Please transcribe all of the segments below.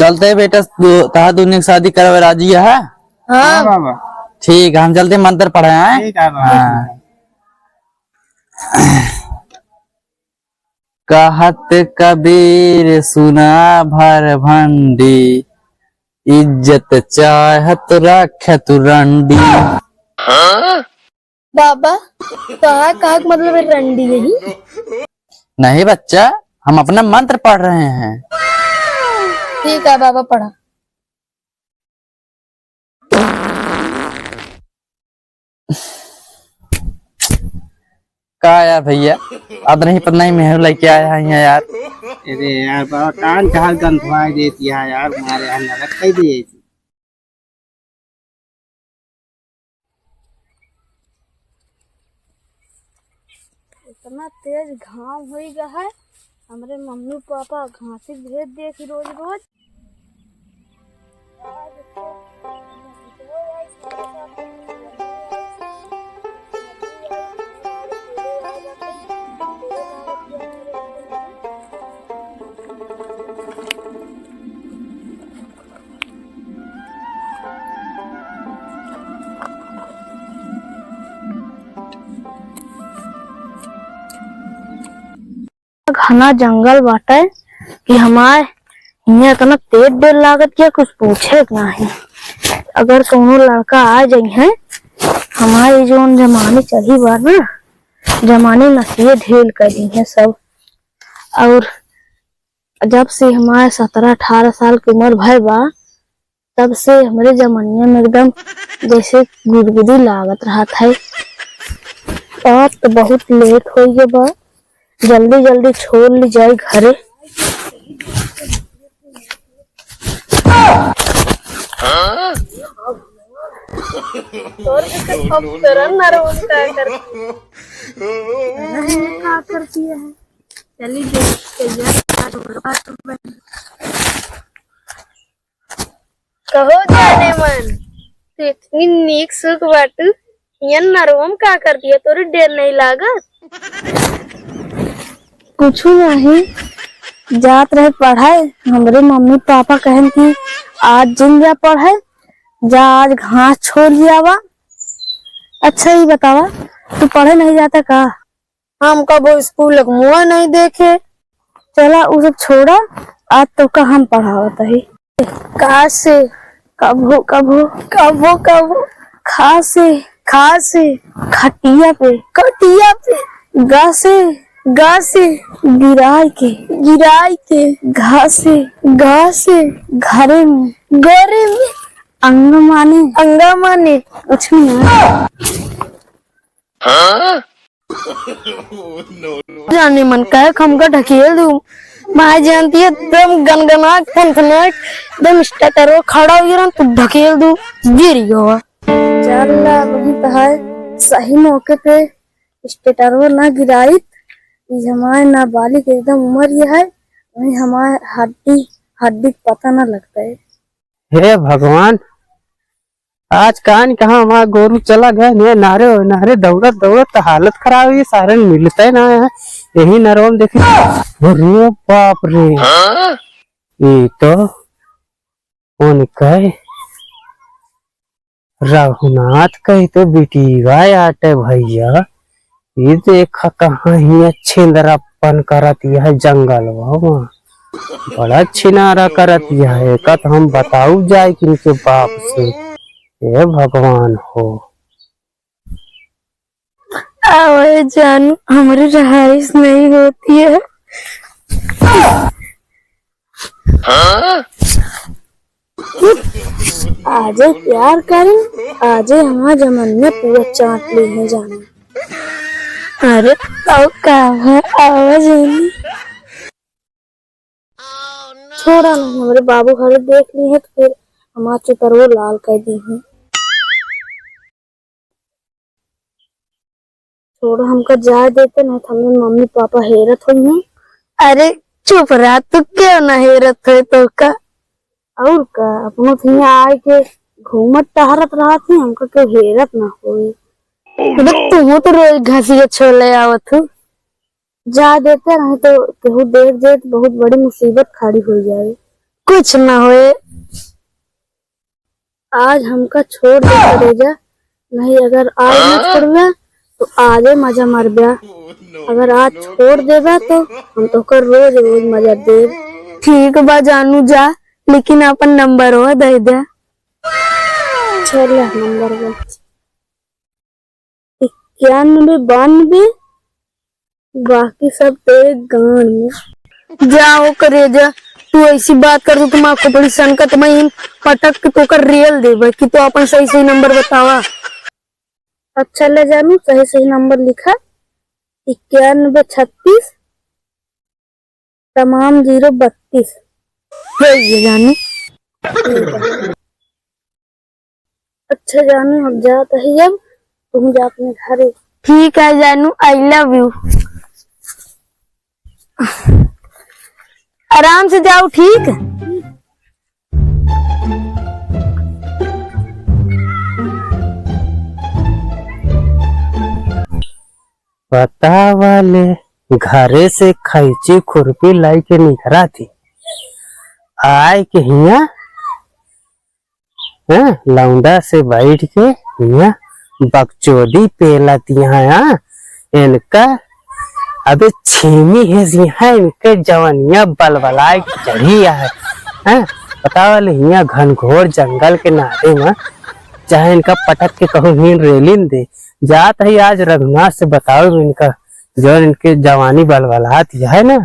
चलते है बेटा, कहा तूने शादी करवा राजी है? हाँ बाबा ठीक है, हम चलते मंत्र पढ़े हैं। ठीक है बाबा। हाँ। कहत कबीर सुना भर भंडी, इज्जत चाहत रखत रंडी। बाबा कहा कहा मतलब है रंडी यही? नहीं बच्चा, हम अपना मंत्र पढ़ रहे हैं। ठीक है बाबा पढ़ा। कहा यार भैया, अब नहीं पता नहीं मेहर लेके आया है यार। अरे यार बाबा कान कहा गंधवा देती है यार, हमारे यहाँ नरक कह दिए। इतना तेज घाम हो गया है, हमारे मम्मी पापा घासी भेज दे कि रोज रोज। घना जंगल बाटे कि हमारे यहाँ इतना तेज डर लागत क्या कुछ पूछे नहीं। अगर कोनो लड़का आ जाए है हमारे जो जमाने चली बार ना, जमाने नसीब ढेल करी है सब। और जब से हमारे 17-18 साल की उम्र भय बा, तब से हमारे जमाने में एकदम जैसे गुदगुदी लागत रहा था। अब तो बहुत लेट हो गया बा, जल्दी जल्दी छोड़ ली जाए घरे। कहो जाने मन, तू इतनी नीक सुख बाटू नरवम का कर दिया, तोरे डर नहीं लागत? कुछ नहीं, जात रहे पढ़ाए, हमारे मम्मी पापा कहन कि आज जिन जा पढ़े जा, आज घास छोड़ जावा। अच्छा ही बतावा, तू पढ़े नहीं जाता का? हम कबो स्कूल मुआ नहीं देखे। चला वो सब छोड़ा, आज तो का हम पढ़ावत है। कहा से कबो कबो कबो कबो, खा से खटिया पे गा से गिराई के घा से घरे में अंगा माने कुछ नहीं जाने मन कहे हमका ढकेल दू। माँ जानती है एकदम गनगनाट फनफनाट एकदम स्टेटरो खड़ा हो गया तो ढकेल दू, गिर गया। चल वही तो है, सही मौके पे स्टेटरो ना गिराई, हमारे नाबालिग एकदम उम्र ये है, वही हमारे हड्डी पता ना लगता है। हे भगवान, आज कान कहाँ हमारा गोरू चला गया, नारे दौड़त दौड़त हालत खराब हुई, सारे मिलता है ना है। यही नरवम देखे, अरे बाप रे, ये तो कौन कहे रघुनाथ कही तो बिटिया आटे भैया। ये देखा कहाँ ही अच्छे दरापन करती है जंगल, वहाँ बड़ा छिनारा करती है। एक हम बताऊ जाए कि इनके बाप से, ये भगवान हो। आवाज़ जानू हमारी रहाइश नहीं होती है। आजे प्यार करें, आजे हमारे जमन में पूरा चाट ले है जाना। अरे तो क्या है आवाज नहीं छोड़ा नहीं, हमारे बाबू हरे देख ली है तो फिर हमारे चितरवो लाल कर दी है। छोड़ो हमका जा देते नहीं तो हमें मम्मी पापा हैरत हुई है। अरे चुप रहा, तू क्यों ना हैरत है तो का? और का अपनों थी आए के घूमत टहरत रहा थी, हमका क्यों हैरत ना होई। तुम तो रोज घासी के छोले आवत हो, जा देते नहीं तो केहू देख जाए तो बहुत बड़ी मुसीबत खड़ी हो जाए। कुछ ना होए। आज हमका छोड़ दे करेजा, नहीं अगर आज न छोड़बे तो आजे मजा मरबे। अगर आज छोड़ देबे तो हम तो कर रोज रोज मजा दे। ठीक बा जानू जा, लेकिन अपन नंबर हो दे दे। चल नंबर 9192, बाकी सब तेरे गान में। जाओ करेजा, तू ऐसी बात कर दो तुम आपको बड़ी संकट में पटक के तो कर रियल देवे कि तो अपन सही सही नंबर बतावा। अच्छा ले जानू, सही सही नंबर लिखा 9136 तमाम 032 है ये जानू। अच्छा जानू, अब जाता है, अब तुम जा अपने घर। ठीक है जानू, आई लव यू। आराम से जाओ, ठीक। पता वाले घरे से खैची खुरपी लाई के निकरा थी, आय के हिया लौंडा से बैठ के हिया बकचोदी पेलती है। इनका अबे छीमी है इनके जवानिया बलबलाए चढ़ी है। पता वाले हिया घनघोर जंगल के नारे में चाहे इनका पटक के कहो हीन रेलिन दे जात है। आज रघुनाथ से बताओ इनका जो इनके जवानी बलबलाती है ना।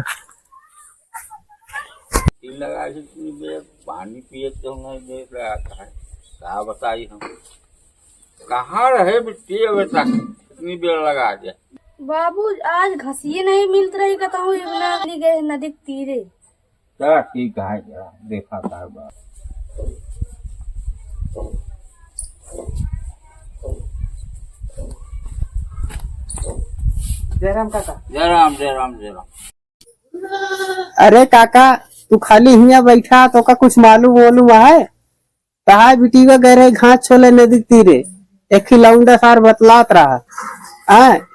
पानी पिए तो नहीं दे रहा था, क्या बताई हम कहाँ रहे बिट्टी बेटा, कितनी देर लगा दिया। बाबू आज घसिए नहीं मिलत रही, कहूँ गए नदी के तीरे। चला ठीक है, जरा देखा था बात। जयराम काका। जयराम जयराम जयराम। अरे काका, तू खाली हिया बैठा तो का कुछ मालूम वालूम है? कहा बिटी का गए रहे घास छोले नदी तीरे, एक ही लौंडा सार बतलात रहा।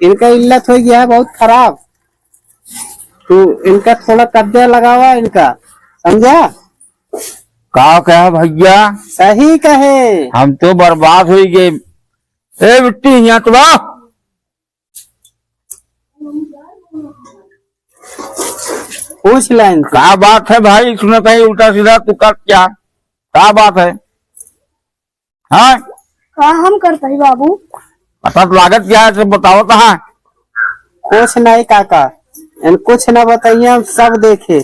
इनका इल्लत हो गया है बहुत खराब, तू इनका थोड़ा कब्जा लगावा इनका, समझा? का कहा भैया? सही कहे, हम तो बर्बाद हो गए। ए बिट्टी यहाँ तो पूछ लें। क्या बात है भाई, सुना कहीं उल्टा सीधा तू कर क्या बात है? हाँ हाँ हम करता ही बाबू। पता तो लागत क्या है, बताओ कहाँ? कुछ नहीं काका, इन कुछ न बताइए, हम सब देखे।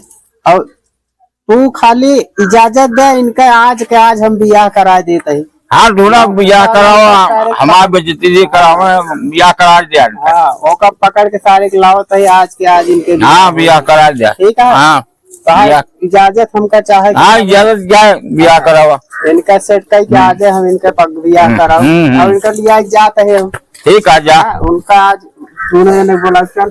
और तू खाली इजाजत दे इनका, आज के आज हम बियाह करा देते हैं। हाँ ढूंढा बियाह कराओ, हमारे बेइज्जती कराओ, बियाह करा दिया। हाँ वो कब पकड़ के सारे लावत है आज के आज इनके। हाँ बियाह करा दिया। ठीक है, हाँ इजाजत हमका चाहे। हाँ इजाजत क्या है, बियाह करावा इनका सेट कई के आगे हम इनका बियाह कराओ और इनका लिया जाते है हम। ठीक है जा। उनका आज तूने ने बोला चल।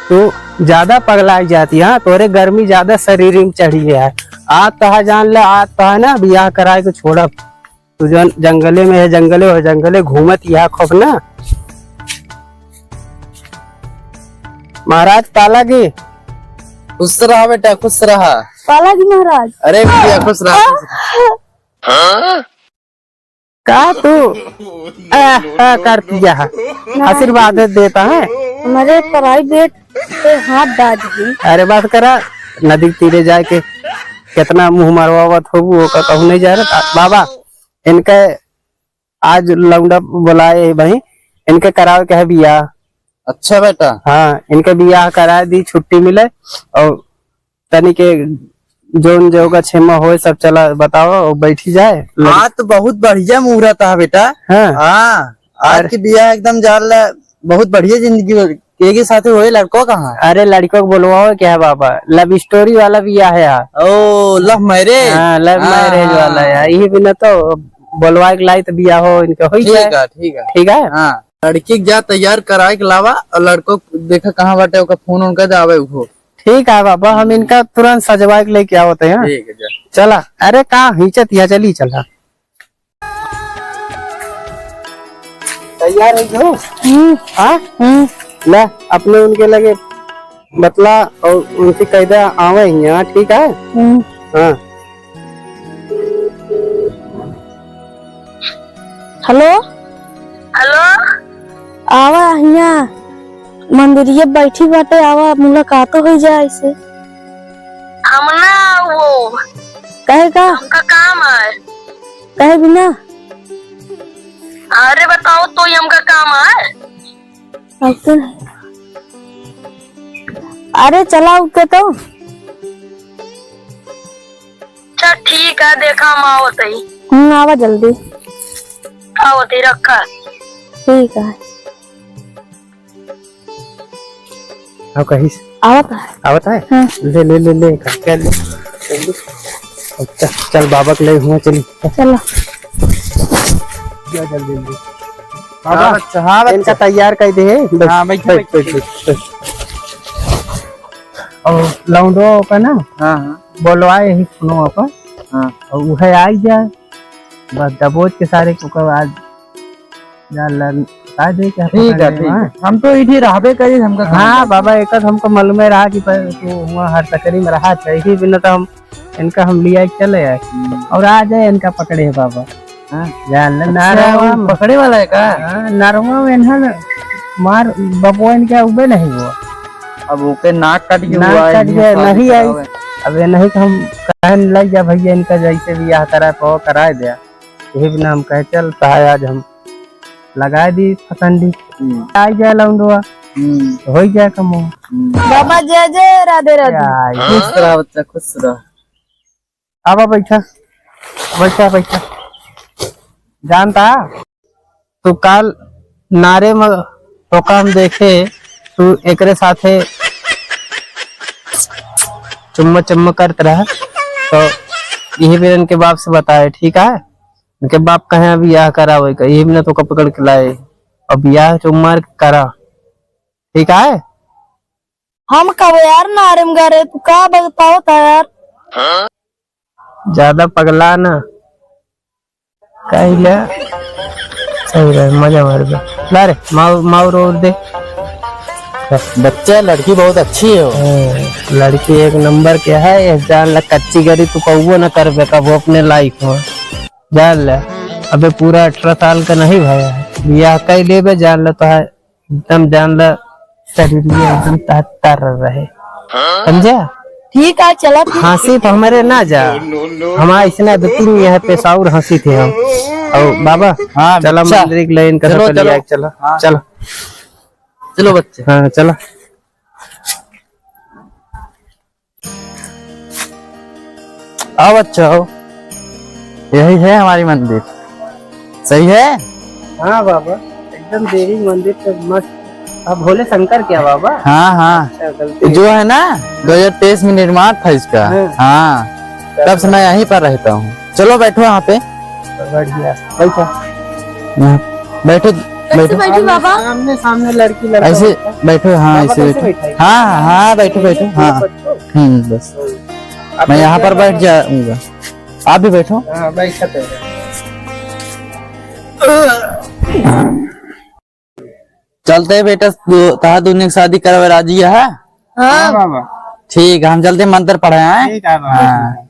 तो ज्यादा पगलाई जाती है, तोरे गर्मी ज्यादा शरीर में चढ़ी है। आज तो जान ले, आज तो है ना बियाह कराए के छोड़ा। तू जंगले में है, जंगले हो जंगले घूमत यहाँ खोप ना। महाराज पाला गे, खुश रहा बेटा, खुश रहा। पाला जी महाराज। अरे बेटिया खुश रहा। का तू कर दिया आशीर्वाद देता है। हमारे प्राइवेट पे हाथ डाल दी। अरे बात करा, नदी के तीरे जाके कितना मुंह मरवावत हो वो का कहूँ नहीं जा रहा। बाबा इनके आज लौंडा बुलाए भाई, इनके करावे के है बियाह। अच्छा बेटा। हाँ इनके बियाह करा दी, छुट्टी मिले और तनी के जोन जो का छेमा हो सब चला बताओ और बैठी जाए। हाँ तो बहुत बढ़िया मुहूर्त है बेटा। हाँ आज की बियाह एकदम जान ला, बहुत बढ़िया जिंदगी के साथ हुए। लड़को कहाँ है? अरे लड़कों को बोलवाओ क्या है बाबा, लव स्टोरी वाला बियाह है यार। ओ लव मैरिज। हाँ लव मैरिज वाला यार, यही बिना तो बोलवा के लाई तो बियाह हो इनका हो। ठीक है ठीक है ठीक है। हाँ लड़की जा तैयार कराए के अलावा और लड़को देखा कहाँ बाटे ओका फोन उनका जावे उठो। ठीक है बाबा, हम इनका तुरंत सजवा के लेके आवते हैं। ठीक है जा। चला। अरे कहाँ हिचत या चली चला। तैयार है जो? हाँ ले अपने उनके लगे बतला और उनसे कह दे आवे यहाँ, ठीक है? हाँ। हेलो हेलो, आवा यहाँ मंदिरिये बैठी बाटे, आवा मुलाकात हो जाए इसे। हम ना वो कहेगा हमका काम है। कहे बिना अरे बताओ तो ये हमका काम है। अब तो नहीं। अरे चला उके तो। अच्छा ठीक है, देखा हम आवत ही। आवा जल्दी। आवत ही, रखा। ठीक है। हाँ कहीं आवता है। आवता है। हाँ। ले ले ले ले कर ले। अच्छा चल बाबा के ले हुआ चली। चलो जल्दी हाँ बच्चा, हाँ इनका बच्चा। तैयार कर दे। हाँ, बैठ, बैठ, बैठ। और लौंडो का ना हाँ हाँ बोलवाए ही सुनो अपन। हाँ। और वह आई जाए बस दबोच के सारे को आज बता दे क्या। ठीक है, ठीक है। हम तो इधर रहबे करी, हमका काम हाँ है। बाबा एक हमको मालूम रहा कि तू वहाँ हर सकरी में रहा था, इसी बिना तो हम इनका हम लिया चले आए और आ जाए इनका पकड़े है बाबा। हाँ। जान ले अच्छा, नारवा वो पकड़े वाला है का? नारवा में इन्हन मार बबुआ इनका उबे नहीं हुआ। अब ओके नाक कट गया, नाक हुआ है, कट गया, शादी नहीं आई। करावे। अब ये नहीं कि हम कहने लग जा भैया इनका जैसे भी यहाँ करा पाओ करा दिया, यही बिना हम कहे चल सहाय आज हम लगा दी फसंडी आ जाए लौंडुआ हो ही जाए कमो। बाबा जय जय, राधे राधे। खुश रहा बच्चा, खुश रहा। आवा बैठा बैठा बैठा। जानता तू काल नारे में तो हम देखे तू एकरे साथे चुम्मा चुम्मा करते रहा, तो यही भी इनके बाप से बताए, ठीक है? इनके बाप कहे अभी ब्याह करा वही का, यही भी ना तो पकड़ के लाए और ब्याह चुम्मा करा, ठीक है? हम कब यार नारेम गारे, तू का बताओ था यार। ज्यादा पगला ना कहले सही रहे, मजा मार दे। ला रे माऊ रोड दे। बच्चा लड़की बहुत अच्छी है वो। लड़की एक नंबर के है, ये जान ल कच्ची गरी तू कबो न कर बेका वो अपने लाइफ में, जान ले। अबे पूरा 18 साल का नहीं भया है, ब्याह कर लेबे जान ल तो है एकदम, जान ल शरीर एकदम तर रहे, समझा? ठीक है चला। हंसी तो हमारे ना जा, हमारा इसने 2-3 यहाँ पे और हंसी थे हम। और बाबा हाँ, चला बच्चा। मंदिर के लाइन का चलो, सब लिया, चलो। चलो हाँ। चलो चलो बच्चे। हाँ चलो। आओ बच्चा आओ, यही है हमारी मंदिर, सही है? हाँ बाबा एकदम देवी मंदिर तो मस्त। अब भोले शंकर क्या बाबा? हाँ हाँ, गलती जो है ना 2023 में निर्माण था इसका। हाँ। हाँ, तब से मैं यहीं पर रहता हूँ। चलो बैठो यहाँ पे, बढ़िया बैठो बैठो बैठो। बैठी बाबा। सामने सामने लड़की लड़का ऐसे बैठा है। बैठो, हाँ बाबा ऐसे कैसे बैठो। बैठा है? हाँ हाँ बैठो बैठो, हाँ। बस मैं यहाँ पर बैठ जाऊंगा, आप भी बैठो। हाँ बैठा तो है। चलते हैं बेटा, तहा दूने की शादी करवा राजी है? हाँ बाबा ठीक है, हम चलते हैं, मंत्र पढ़े हैं। ठीक है बाबा। हाँ।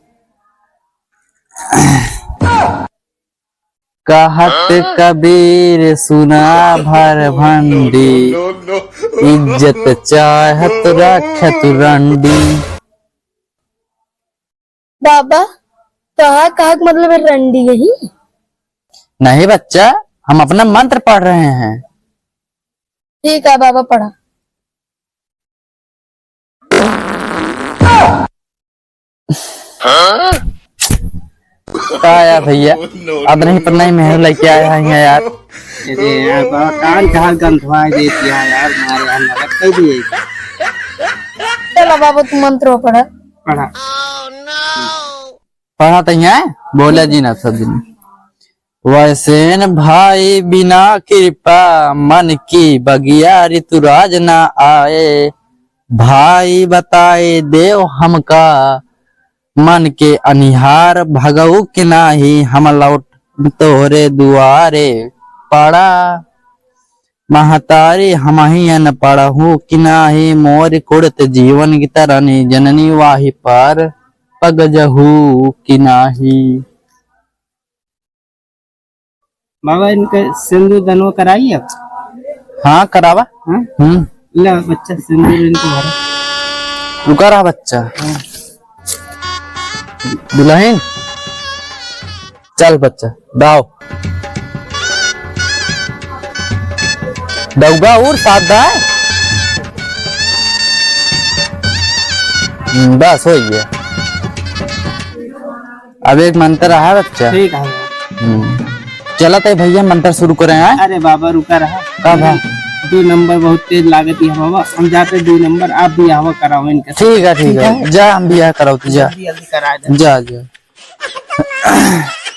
कहत कबीर सुना भर भंडी, इज्जत चाहत रखत रंडी। बाबा कहा कहा मतलब है रंडी यही? नहीं बच्चा, हम अपना मंत्र पढ़ रहे हैं। ठीक है बाबा पढ़ा। का यार भैया, अब नहीं पढ़ना ही मेहर लेके आया है यार। अरे यार बाबा कान कहाँ गंधवा देती है यार, मारे यहाँ नरक कर दिए। चलो बाबा तू मंत्र पढ़ा। पढ़ा पढ़ा तो है, बोला जी ना सब दिन। वैसे न भाई बिना कृपा मन की बगिया ऋतुराज ना आए, भाई बताए देव हमका मन के अनिहार, भगऊ के नाही हम लौट तोहरे दुआरे पड़ा। महतारी हम ही न पढ़हु कि नाही मोर कुड़त जीवन की तरनी जननी वाही पर पग जहू कि नाही। बाबा इनका सिंदूर दनवा कराइए अब। हाँ करावा। हाँ? ले बच्चा सिंदूर इनको भरा। रुका रहा बच्चा। दुल्हन चल बच्चा दाओ दौगा और साथ दाए। बस हो गया। अब एक मंत्र है बच्चा। ठीक है। चला तो भैया मंत्र शुरू करें। हैं? अरे बाबा रुका रहा। कब है? 2 नंबर बहुत तेज लागत है बाबा, हम जाते 2 नंबर, आप भी यहाँ कराओ इनका। ठीक है जा हम भी यहाँ कराओ तो जा जल्दी करा दे। जा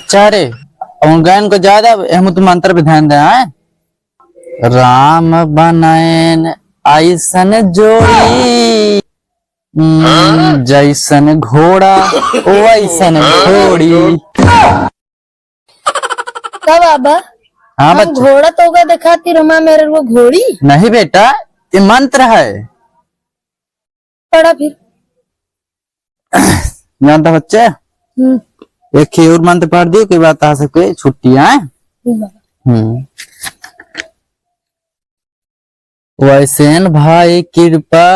चारे गायन को ज्यादा हम तो मंत्र पे ध्यान दे। राम बनैन ऐसन जोड़ी जैसन घोड़ा वैसन घोड़ी। क्या बाबा हाँ हम बच्चा। घोड़ा तो का दिखाती रमा मेरे को घोड़ी नहीं बेटा ये मंत्र है। पढ़ा फिर। जानता बच्चे एक ही और मंत्र पढ़ दियो कि बात आ सके छुट्टी है। वैसेन भाई कृपा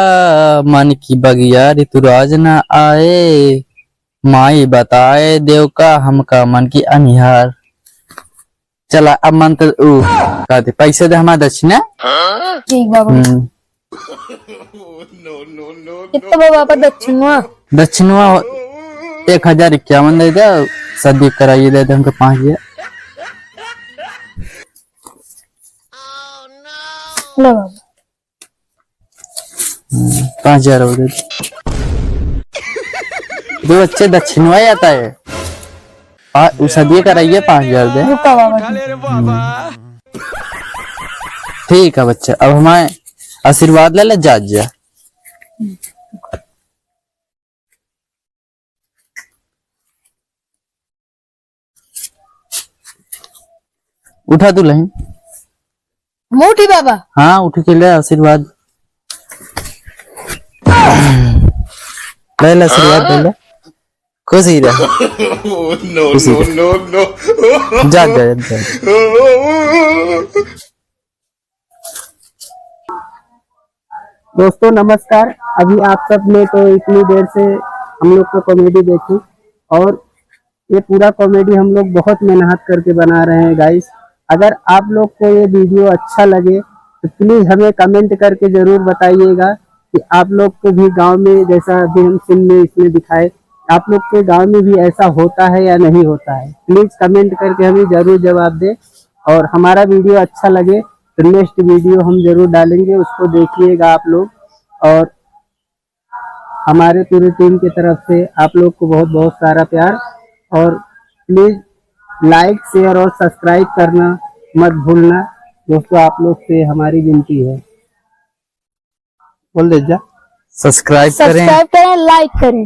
मन की बगिया ऋतुराज न आए माई बताए देव का हमका मन की अनिहार। चला अब मंत्र कहते पैसे दे हमारा दक्षिणा। ठीक बाबा। कितना बाबा दक्षिणवा? दक्षिणवा 1051 दे दे। सदी कराइए दे दे हमको 5000। लो बाबा 5000 हो दे दो। बच्चे दक्षिणवा ही आता है। सदी कराइए 5000 दे। रुका बाबा। ठीक है बच्चे अब हमारे आशीर्वाद ले ले जा। उठा दुल्हन। मोटी बाबा। हाँ उठ के ले आशीर्वाद ले ले आशीर्वाद ले ले। खुशी रहे। खुशी रहे। जा जा जा। दोस्तों नमस्कार। अभी आप सब ने तो इतनी देर से हम लोग को कॉमेडी देखी और ये पूरा कॉमेडी हम लोग बहुत मेहनत करके बना रहे हैं गाइस। अगर आप लोग को ये वीडियो अच्छा लगे तो प्लीज हमें कमेंट करके जरूर बताइएगा कि आप लोग को भी गांव में जैसा अभी हम फिल्म में इसमें दिखाए आप लोग के गांव में भी ऐसा होता है या नहीं होता है। प्लीज कमेंट करके हमें जरूर जवाब दें और हमारा वीडियो अच्छा लगे तो नेक्स्ट वीडियो हम जरूर डालेंगे, उसको देखिएगा आप लोग। और हमारे पूरी टीम की तरफ से आप लोग को बहुत बहुत सारा प्यार और प्लीज लाइक शेयर और सब्सक्राइब करना मत भूलना दोस्तों, आप लोग से हमारी विनती है। बोल दे जा। सब्सक्राइब करें लाइक करें।